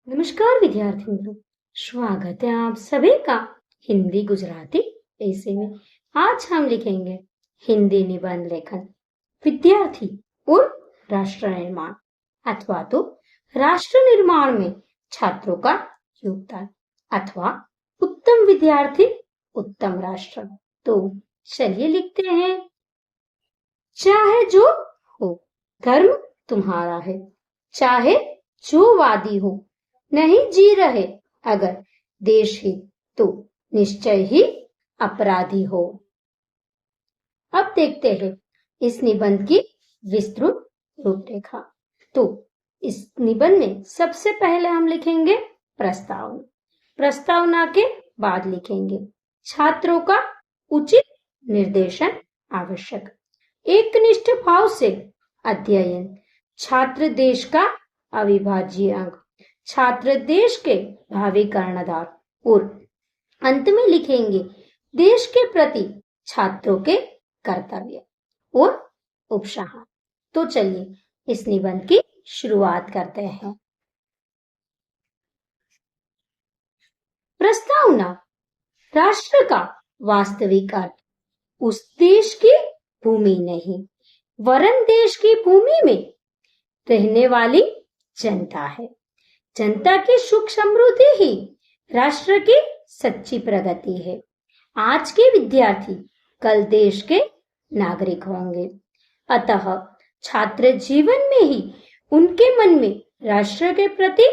नमस्कार विद्यार्थी मित्रों, स्वागत है आप सभी का हिंदी गुजराती ऐसे में। आज हम लिखेंगे हिंदी निबंध लेखन विद्यार्थी और राष्ट्र निर्माण अथवा तो राष्ट्र निर्माण में छात्रों का योगदान अथवा उत्तम विद्यार्थी उत्तम राष्ट्र। तो चलिए लिखते हैं। चाहे जो हो धर्म तुम्हारा है, चाहे जो वादी हो नहीं जी रहे अगर देश हित तो निश्चय ही अपराधी हो। अब देखते हैं इस निबंध की विस्तृत रूपरेखा। तो इस निबंध में सबसे पहले हम लिखेंगे प्रस्तावना। प्रस्तावना के बाद लिखेंगे छात्रों का उचित निर्देशन आवश्यक। एकनिष्ठ भाव से अध्ययन छात्र देश का अविभाज्य अंग, छात्र देश के भावी कर्णधार। और अंत में लिखेंगे देश के प्रति छात्रों के कर्तव्य और उपसार। तो चलिए इस निबंध की शुरुआत करते हैं। प्रस्तावना। राष्ट्र का वास्तविक अर्थ उस देश की भूमि नहीं वरन देश की भूमि में रहने वाली जनता है। जनता की सुख समृद्धि ही राष्ट्र की सच्ची प्रगति है। आज के विद्यार्थी कल देश के नागरिक होंगे। अतः छात्र जीवन में ही उनके मन में राष्ट्र के प्रति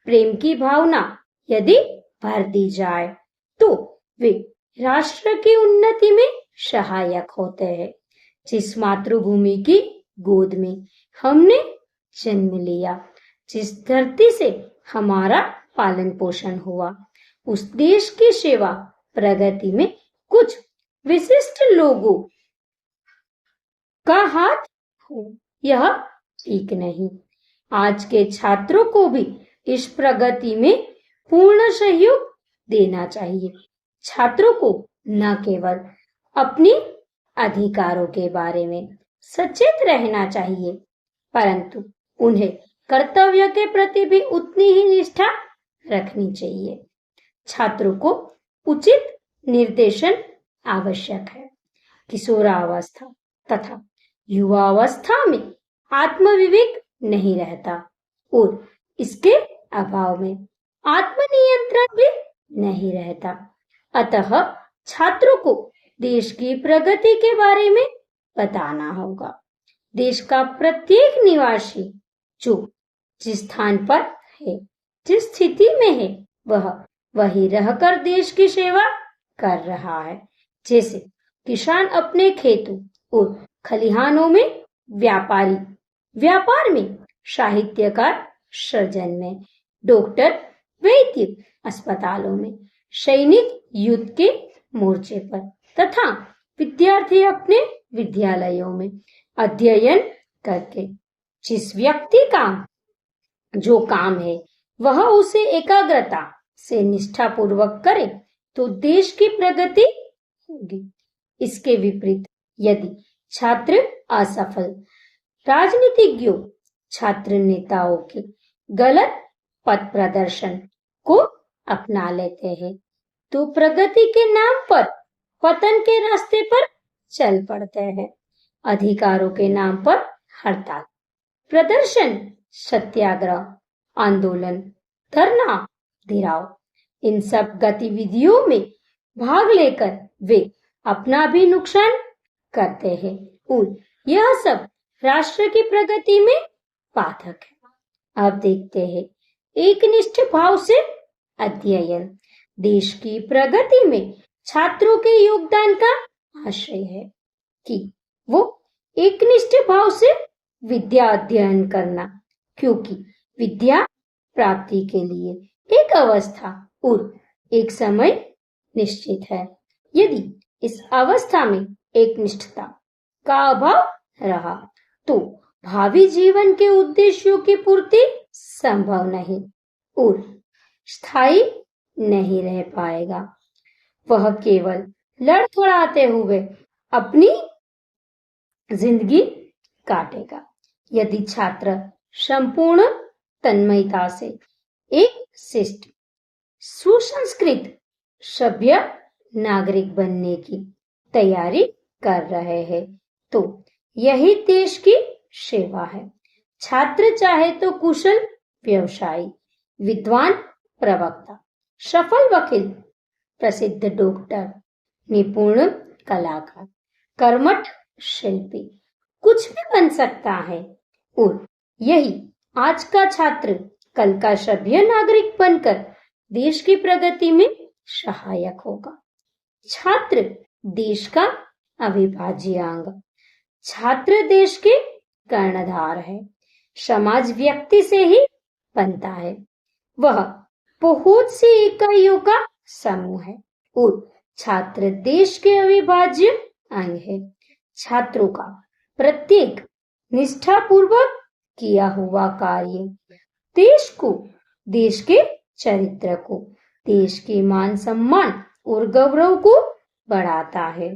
प्रेम की भावना यदि भर दी जाए तो वे राष्ट्र की उन्नति में सहायक होते हैं। जिस मातृभूमि की गोद में हमने जन्म लिया, जिस धरती से हमारा पालन पोषण हुआ, उस देश की सेवा प्रगति में कुछ विशिष्ट लोगों का हाथ हो, यह ठीक नहीं। आज के छात्रों को भी इस प्रगति में पूर्ण सहयोग देना चाहिए। छात्रों को न केवल अपने अधिकारों के बारे में सचेत रहना चाहिए परंतु उन्हें कर्तव्य के प्रति भी उतनी ही निष्ठा रखनी चाहिए। छात्रों को उचित निर्देशन आवश्यक है। किशोरावस्था तथा युवावस्था में आत्मविवेक नहीं रहता और इसके अभाव में आत्मनियंत्रण भी नहीं रहता। अतः छात्रों को देश की प्रगति के बारे में बताना होगा। देश का प्रत्येक निवासी जो जिस स्थान पर है, जिस स्थिति में है, वह वही रहकर देश की सेवा कर रहा है। जैसे किसान अपने खेतों और खलिहानों में, व्यापार में, साहित्यकार सृजन में, डॉक्टर वैद्य अस्पतालों में, सैनिक युद्ध के मोर्चे पर तथा विद्यार्थी अपने विद्यालयों में अध्ययन करके जिस व्यक्ति का जो काम है वह उसे एकाग्रता से निष्ठापूर्वक करे तो देश की प्रगति होगी। इसके विपरीत यदि छात्र असफल राजनीतिज्ञों, छात्र नेताओं के गलत पथ प्रदर्शन को अपना लेते हैं तो प्रगति के नाम पर पतन के रास्ते पर चल पड़ते हैं। अधिकारों के नाम पर हड़ताल, प्रदर्शन, सत्याग्रह, आंदोलन, धरना, घेराव, इन सब गतिविधियों में भाग लेकर वे अपना भी नुकसान करते हैं और यह सब राष्ट्र की प्रगति में बाधक है। अब देखते हैं एकनिष्ठ भाव से अध्ययन। देश की प्रगति में छात्रों के योगदान का आशय है कि वो एकनिष्ठ भाव से विद्या अध्ययन करना, क्योंकि विद्या प्राप्ति के लिए एक अवस्था और एक समय निश्चित है। यदि इस अवस्था में एकनिष्ठता का अभाव रहा तो भावी जीवन के उद्देश्यों की पूर्ति संभव नहीं और स्थायी नहीं रह पाएगा। वह केवल लड़खड़ाते हुए अपनी जिंदगी काटेगा। यदि छात्र संपूर्ण तन्मयता से एक शिष्ट सुसंस्कृत सभ्य नागरिक बनने की तैयारी कर रहे हैं, तो यही देश की सेवा है। छात्र चाहे तो कुशल व्यवसायी, विद्वान प्रवक्ता, सफल वकील, प्रसिद्ध डॉक्टर, निपुण कलाकार, कर्मठ शिल्पी कुछ भी बन सकता है, और यही आज का छात्र कल का सभ्य नागरिक बनकर देश की प्रगति में सहायक होगा। छात्र देश का अविभाज्य अंग, छात्र देश के कर्णधार है। समाज व्यक्ति से ही बनता है, वह बहुत सी इकाइयों का समूह है, और छात्र देश के अविभाज्य अंग है। छात्रों का प्रत्येक निष्ठापूर्वक किया हुआ कार्य देश को, देश के चरित्र को, देश के मान सम्मान और गौरव को बढ़ाता है,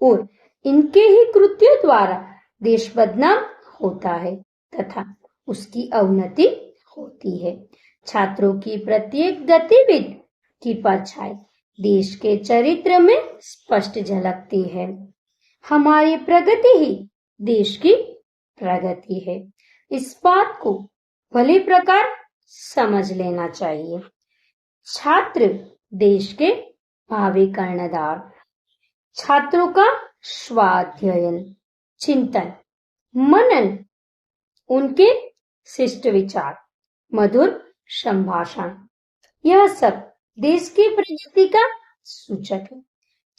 और इनके ही कृत्यों द्वारा देश बदनाम होता है तथा उसकी अवनति होती है। छात्रों की प्रत्येक गतिविधि की परछाई देश के चरित्र में स्पष्ट झलकती है। हमारी प्रगति ही देश की प्रगति है। इस बात को भली प्रकार समझ लेना चाहिए। छात्र देश के भावी कर्णधार। छात्रों का स्वाध्ययन, चिंतन, मनन, उनके शिष्ट विचार, मधुर संभाषण, यह सब देश की प्रगति का सूचक है।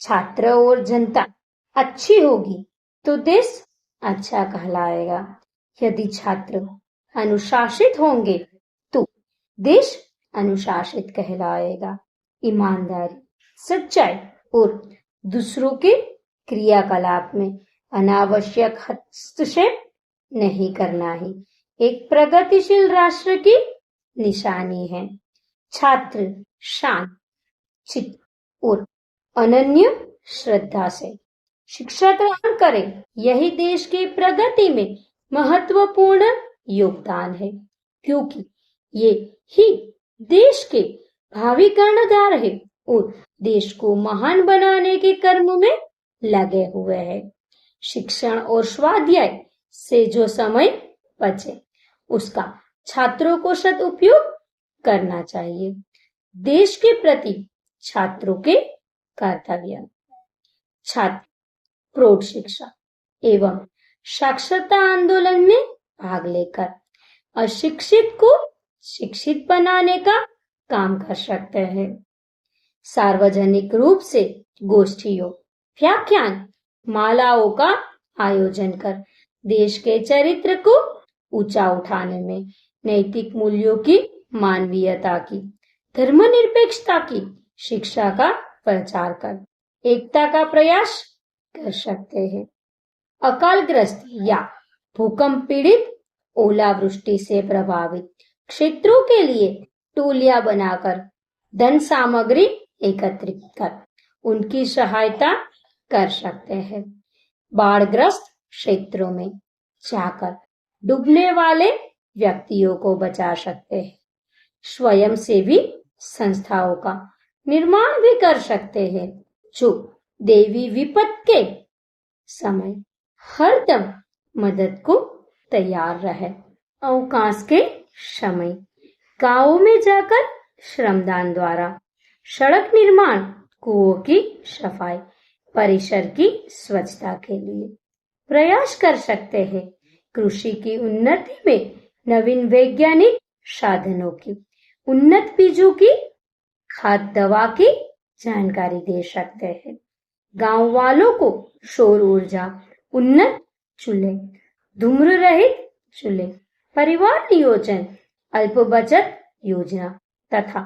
छात्र और जनता अच्छी होगी तो देश अच्छा कहलाएगा। यदि छात्र अनुशासित होंगे तो देश अनुशासित कहलाएगा। ईमानदारी, सच्चाई और दूसरों के क्रियाकलाप में अनावश्यक हस्तक्षेप नहीं करना ही एक प्रगतिशील राष्ट्र की निशानी है। छात्र शांत चित्त और अनन्य श्रद्धा से शिक्षा ग्रहण करें, यही देश की प्रगति में महत्वपूर्ण योगदान है, क्योंकि ये ही देश के भावी कर्णधार है और देश को महान बनाने के कर्म में लगे हुए हैं। शिक्षण और स्वाध्याय से जो समय बचे उसका छात्रों को सदुपयोग करना चाहिए। देश के प्रति छात्रों के कर्तव्य। छात्र प्रौढ़ शिक्षा एवं साक्षरता आंदोलन में भाग लेकर अशिक्षित को शिक्षित बनाने का काम कर सकते हैं। सार्वजनिक रूप से गोष्ठियों, व्याख्यान मालाओं का आयोजन कर देश के चरित्र को ऊंचा उठाने में नैतिक मूल्यों की, मानवीयता की, धर्मनिरपेक्षता की शिक्षा का प्रचार कर एकता का प्रयास कर सकते हैं। अकालग्रस्त या भूकंप पीड़ित, ओलावृष्टि से प्रभावित क्षेत्रों के लिए टोलियां बनाकर धन सामग्री एकत्रित कर उनकी सहायता कर सकते हैं। बाढ़ग्रस्त क्षेत्रों में जाकर डूबने वाले व्यक्तियों को बचा सकते हैं। स्वयंसेवी संस्थाओं का निर्माण भी कर सकते हैं जो दैवी विपत्ति के समय हरदम मदद को तैयार रहे। अवकाश के समय गांवों में जाकर श्रमदान द्वारा सड़क निर्माण, कुओं की सफाई, परिसर की स्वच्छता के लिए प्रयास कर सकते हैं। कृषि की उन्नति में नवीन वैज्ञानिक साधनों की, उन्नत बीजों की, खाद दवा की जानकारी दे सकते हैं। गांव वालों को सौर ऊर्जा, उन्नत चूल्हे, धूम्र रहित चूल्हे, परिवार नियोजन, अल्प बचत योजना तथा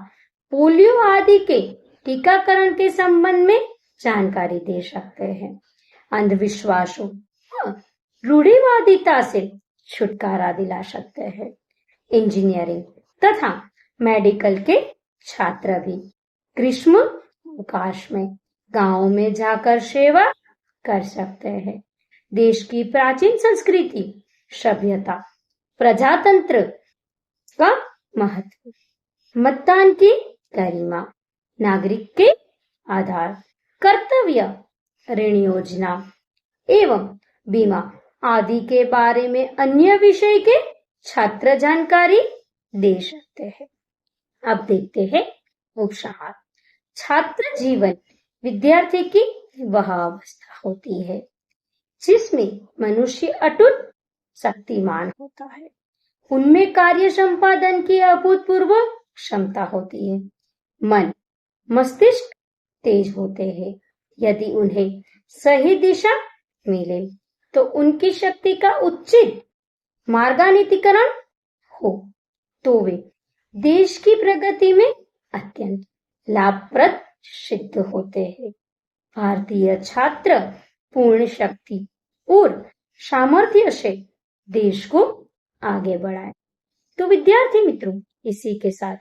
पोलियो आदि के टीकाकरण के संबंध में जानकारी दे सकते हैं। अंधविश्वासों, रूढ़िवादिता से छुटकारा दिला सकते हैं। इंजीनियरिंग तथा मेडिकल के छात्र भी ग्रीष्म अवकाश में गांवों में जाकर सेवा कर सकते हैं। देश की प्राचीन संस्कृति, सभ्यता, प्रजातंत्र का महत्व मतदान की गरिमा, नागरिक के आधार, कर्तव्य, ऋण योजना एवं बीमा आदि के बारे में अन्य विषय के छात्र जानकारी दे सकते हैं। अब देखते हैं उपसंहार। छात्र जीवन विद्यार्थी की वह अवस्था होती है जिसमें मनुष्य अटूट शक्तिमान होता है। उनमें कार्य संपादन की अभूतपूर्व क्षमता होती है। मन, मस्तिष्क तेज होते हैं। यदि उन्हें सही दिशा मिले तो उनकी शक्ति का उचित मार्गान्वितीकरण हो तो वे देश की प्रगति में अत्यंत लाभप्रद सिद्ध होते हैं। भारतीय छात्र पूर्ण शक्ति और सामर्थ्य से देश को आगे बढ़ाए। तो विद्यार्थी मित्रों, इसी के साथ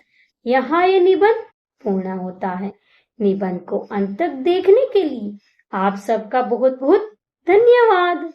यहाँ ये निबंध पूर्ण होता है। निबंध को अंत तक देखने के लिए आप सबका बहुत बहुत धन्यवाद।